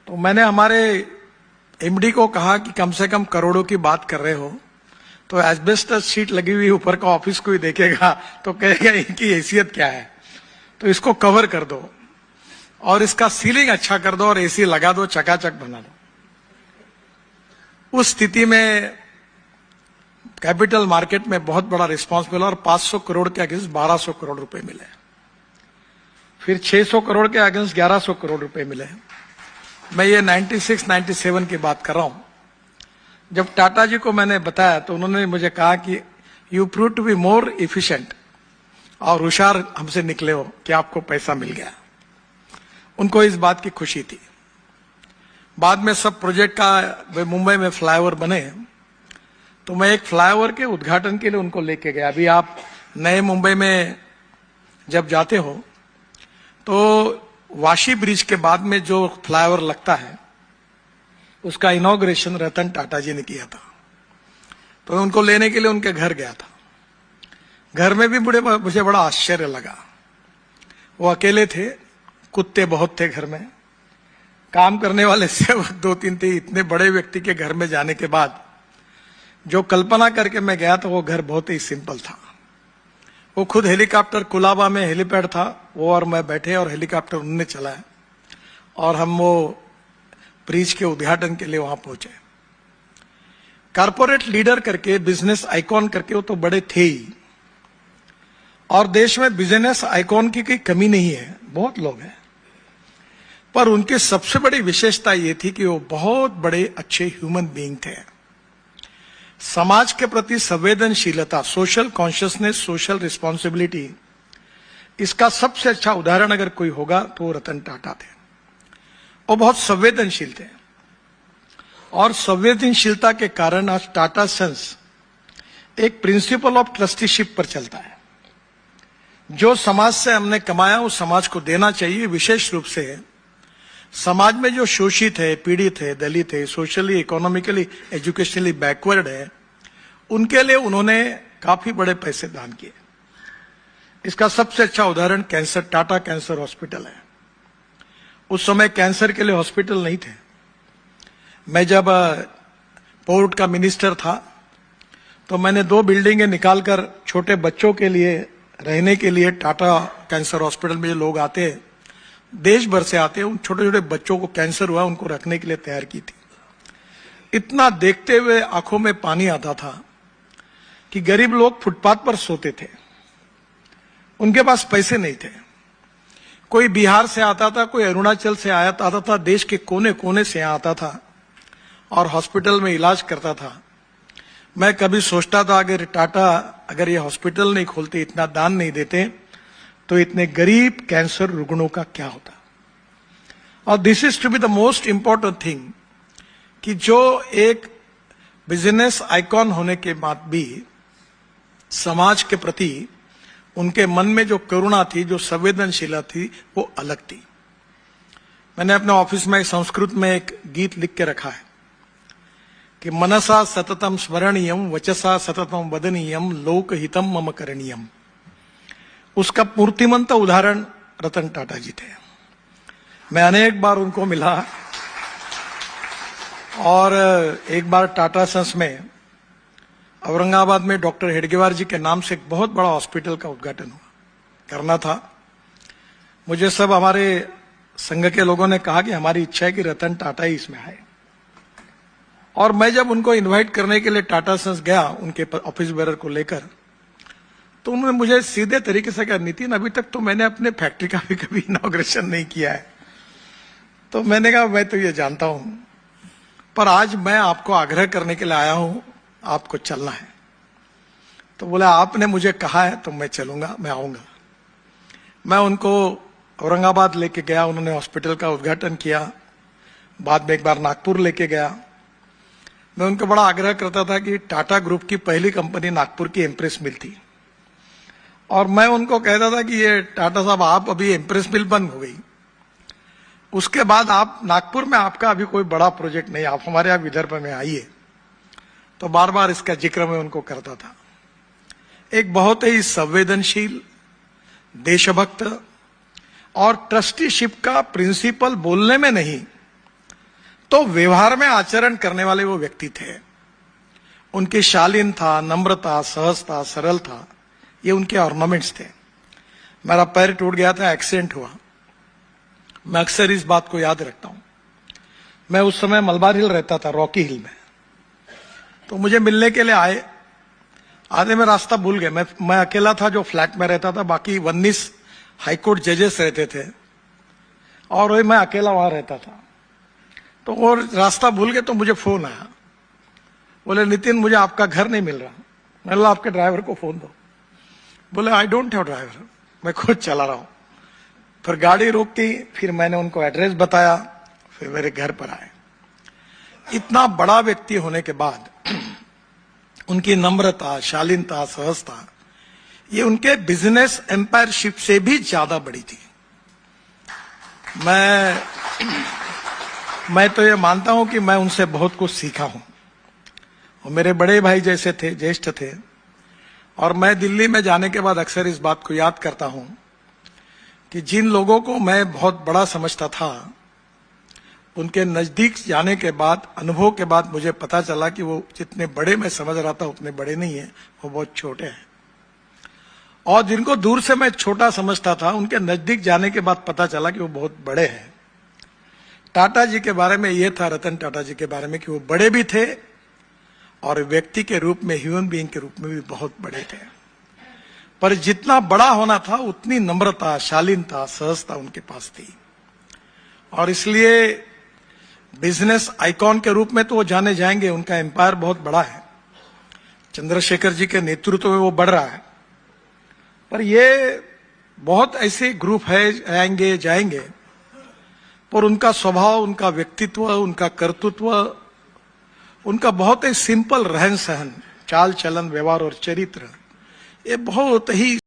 तो मैंने हमारे एमडी को कहा कि कम से कम करोड़ों की बात कर रहे हो तो एस्बेस्टस शीट लगी हुई ऊपर का ऑफिस कोई देखेगा तो कहेगा इनकी हैसियत क्या है, तो इसको कवर कर दो और इसका सीलिंग अच्छा कर दो और एसी लगा दो, चकाचक बना दो। उस स्थिति में कैपिटल मार्केट में बहुत बड़ा रिस्पांस मिला और 500 करोड़ के अगेंस्ट 1200 करोड़ रुपए मिले। फिर 600 करोड़ के अगेंस्ट 1100 करोड़ रुपए मिले। मैं ये 96-97 की बात कर रहा हूं। जब टाटा जी को मैंने बताया तो उन्होंने मुझे कहा कि you prove to be more efficient और होशियार हमसे निकले हो कि आपको पैसा मिल गया। उनको इस बात की खुशी थी। बाद में सब प्रोजेक्ट का मुंबई में फ्लाईओवर बने तो मैं एक फ्लाईओवर के उद्घाटन के लिए उनको लेके गया। अभी आप नए मुंबई में जब जाते हो तो वाशी ब्रिज के बाद में जो फ्लाईओवर लगता है उसका इनॉग्रेशन रतन टाटा जी ने किया था। तो मैं उनको लेने के लिए उनके घर गया था। घर में भी मुझे बड़ा आश्चर्य लगा। वो अकेले थे, कुत्ते बहुत थे घर में, काम करने वाले सेवक 2-3 थे। इतने बड़े व्यक्ति के घर में जाने के बाद जो कल्पना करके मैं गया था वो घर बहुत ही सिंपल था। वो खुद हेलीकॉप्टर कुलाबा में हेलीपैड था, वो और मैं बैठे और हेलीकॉप्टर उन्होंने चलाया और हम वो ब्रिज के उद्घाटन के लिए वहां पहुंचे। कारपोरेट लीडर करके, बिजनेस आइकॉन करके वो तो बड़े थे ही, और देश में बिजनेस आइकॉन की कोई कमी नहीं है, बहुत लोग हैं। पर उनकी सबसे बड़ी विशेषता ये थी कि वो बहुत बड़े अच्छे ह्यूमन बीइंग थे। समाज के प्रति संवेदनशीलता, सोशल कॉन्शियसनेस, सोशल रिस्पॉन्सिबिलिटी, इसका सबसे अच्छा उदाहरण अगर कोई होगा तो रतन टाटा थे। वो बहुत संवेदनशील थे और संवेदनशीलता के कारण आज टाटा सन्स एक प्रिंसिपल ऑफ ट्रस्टीशिप पर चलता है। जो समाज से हमने कमाया उस समाज को देना चाहिए। विशेष रूप से समाज में जो शोषित है, पीड़ित है, दलित है, सोशली, इकोनॉमिकली, एजुकेशनली बैकवर्ड है, उनके लिए उन्होंने काफी बड़े पैसे दान किए। इसका सबसे अच्छा उदाहरण कैंसर, टाटा कैंसर हॉस्पिटल है। उस समय कैंसर के लिए हॉस्पिटल नहीं थे। मैं जब पोर्ट का मिनिस्टर था तो मैंने 2 बिल्डिंगें निकालकर छोटे बच्चों के लिए रहने के लिए, टाटा कैंसर हॉस्पिटल में जो लोग आते हैं, देश भर से आते हैं, उन छोटे छोटे बच्चों को कैंसर हुआ उनको रखने के लिए तैयार की थी। इतना देखते हुए आंखों में पानी आता था कि गरीब लोग फुटपाथ पर सोते थे, उनके पास पैसे नहीं थे। कोई बिहार से आता था, कोई अरुणाचल से आता था, देश के कोने कोने से आता था और हॉस्पिटल में इलाज करता था। मैं कभी सोचता था अगर टाटा अगर ये हॉस्पिटल नहीं खोलते, इतना दान नहीं देते, तो इतने गरीब कैंसर रुग्णों का क्या होता। और this is to be the most important thing कि जो एक बिजनेस आइकॉन होने के बाद भी समाज के प्रति उनके मन में जो करुणा थी, जो संवेदनशीलता थी, वो अलग थी। मैंने अपने ऑफिस में संस्कृत में एक गीत लिख के रखा है कि मनसा सततम स्मरणीयम, वचसा सततम वदनीयम, लोकहितम मम करणीयम। उसका मूर्तिमंत उदाहरण रतन टाटा जी थे। मैं अनेक बार उनको मिला और एक बार टाटा सन्स में औरंगाबाद में डॉक्टर हेडगेवार जी के नाम से एक बहुत बड़ा हॉस्पिटल का उद्घाटन करना था। मुझे सब हमारे संघ के लोगों ने कहा कि हमारी इच्छा है कि रतन टाटा ही इसमें आए। और मैं जब उनको इनवाइट करने के लिए टाटा सन्स गया उनके ऑफिस बेरर को लेकर, तो उन्होंने मुझे सीधे तरीके से कहा, नितिन अभी तक तो मैंने अपने फैक्ट्री का भी कभी इनॉग्रेशन नहीं किया है। तो मैंने कहा मैं तो ये जानता हूं, पर आज मैं आपको आग्रह करने के लिए आया हूं, आपको चलना है। तो बोला आपने मुझे कहा है तो मैं चलूंगा, मैं आऊंगा। मैं उनको औरंगाबाद लेके गया, उन्होंने हॉस्पिटल का उद्घाटन किया। बाद में एक बार नागपुर लेके गया। मैं उनको बड़ा आग्रह करता था कि टाटा ग्रुप की पहली कंपनी नागपुर की एम्प्रेस मिल थी, और मैं उनको कहता था कि ये टाटा साहब आप अभी एम्प्रेस मिल बंद हो गई, उसके बाद आप नागपुर में आपका अभी कोई बड़ा प्रोजेक्ट नहीं, आप हमारे यहाँ विदर्भ में आइए। तो बार बार इसका जिक्र मैं उनको करता था। एक बहुत ही संवेदनशील, देशभक्त और ट्रस्टीशिप का प्रिंसिपल बोलने में नहीं तो व्यवहार में आचरण करने वाले वो व्यक्ति थे। उनकी शालीन था, नम्रता, सहजता, सरल था, ये उनके ऑर्नामेंट्स थे। मेरा पैर टूट गया था, एक्सीडेंट हुआ, मैं अक्सर इस बात को याद रखता हूं। मैं उस समय मलबार हिल रहता था, रॉकी हिल में। तो मुझे मिलने के लिए आए, आधे में रास्ता भूल गए। मैं अकेला था जो फ्लैट में रहता था, बाकी 19 हाईकोर्ट जजेस रहते थे और वही मैं अकेला वहां रहता था। तो वो रास्ता भूल गए, तो मुझे फोन आया, बोले नितिन मुझे आपका घर नहीं मिल रहा। मैंने बोला आपके ड्राइवर को फोन दो। बोले आई डोंट हैव ड्राइवर, मैं खुद चला रहा हूं। फिर गाड़ी रोकी, फिर मैंने उनको एड्रेस बताया, फिर मेरे घर पर आए। इतना बड़ा व्यक्ति होने के बाद उनकी नम्रता, शालीनता, सहजता, ये उनके बिजनेस एम्पायरशिप से भी ज्यादा बड़ी थी। मैं तो ये मानता हूं कि मैं उनसे बहुत कुछ सीखा हूं। वो मेरे बड़े भाई जैसे थे, ज्येष्ठ थे। और मैं दिल्ली में जाने के बाद अक्सर इस बात को याद करता हूं कि जिन लोगों को मैं बहुत बड़ा समझता था, उनके नजदीक जाने के बाद, अनुभव के बाद मुझे पता चला कि वो जितने बड़े मैं समझ रहा था उतने बड़े नहीं है, वो बहुत छोटे हैं। और जिनको दूर से मैं छोटा समझता था, उनके नजदीक जाने के बाद पता चला कि वो बहुत बड़े हैं। टाटा जी के बारे में ये था, रतन टाटा जी के बारे में, कि वो बड़े भी थे और व्यक्ति के रूप में, ह्यूमन बीइंग के रूप में भी बहुत बड़े थे। पर जितना बड़ा होना था उतनी नम्रता, शालीनता, सहजता उनके पास थी। और इसलिए बिजनेस आइकॉन के रूप में तो वो जाने जाएंगे, उनका एम्पायर बहुत बड़ा है। चंद्रशेखर जी के नेतृत्व में वो बढ़ रहा है। पर ये बहुत ऐसे ग्रुप है, आएंगे जाएंगे, पर उनका स्वभाव, उनका व्यक्तित्व, उनका कर्तृत्व, उनका बहुत ही सिंपल रहन सहन, चाल चलन, व्यवहार और चरित्र, ये बहुत ही